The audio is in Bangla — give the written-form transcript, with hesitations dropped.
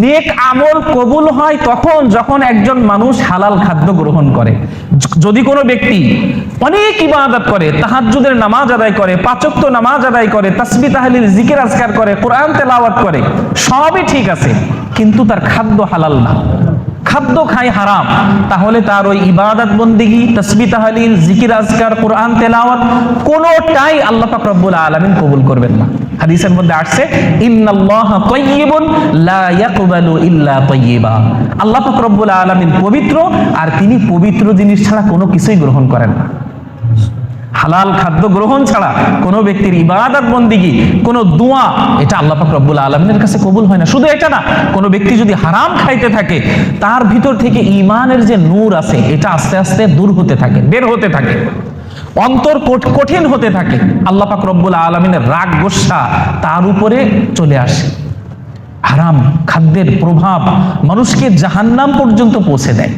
নেক আমল কবুল হয় তখন যখন একজন মানুষ হালাল খাদ্য গ্রহণ করে। যদি কোনো ব্যক্তি অনেক ইবাদত করে, তাহাজ্জুদের নামাজ আদায় করে, পাঁচ ওয়াক্ত নামাজ আদায় করে, তাসবিহ তাহলিল জিকির আজকার করে, কোরআন তেলাওয়াত করে, সবই ঠিক আছে, কিন্তু তার খাদ্য হালাল না, খাদ্য খায় হারাম, তাহলে তার ওই ইবাদত বন্দেগী, তাসবিহ তাহলিল জিকির আজকার, কোরআন তেলাওয়াত কোনোটাই আল্লাহ পাক রব্বুল আলামিন কবুল করবেন না। হাদিসের মধ্যে আসছে ইন্নাল্লাহা তাইয়্যিবুন লা ইয়াকবালু ইল্লা তাইয়্যিবা, আল্লাহ পাক রব্বুল আলামিন পবিত্র, আর তিনি পবিত্র জিনিস ছাড়া কোনো কিছুই গ্রহণ করেন না। হালাল খাদ্য গ্রহণ ছাড়া কোনো ব্যক্তির ইবাদত বন্দেগী, কোনো দোয়া, এটা আল্লাহ পাক রব্বুল আলামিনের কাছে কবুল হয় না। শুধু এটা না, কোনো ব্যক্তি যদি হারাম খাইতে থাকে, তার ভিতর থেকে ঈমানের যে নূর আছে এটা আস্তে আস্তে দূর হতে থাকে, বের হতে থাকে, অন্তর কঠিন হতে থাকে, আল্লাহ পাক রব্বুল আলামিনের রাগ গোসা তার উপরে চলে আসে। হারাম খাদ্যের প্রভাব মানুষকে জাহান্নাম পর্যন্ত পৌঁছে দেয়।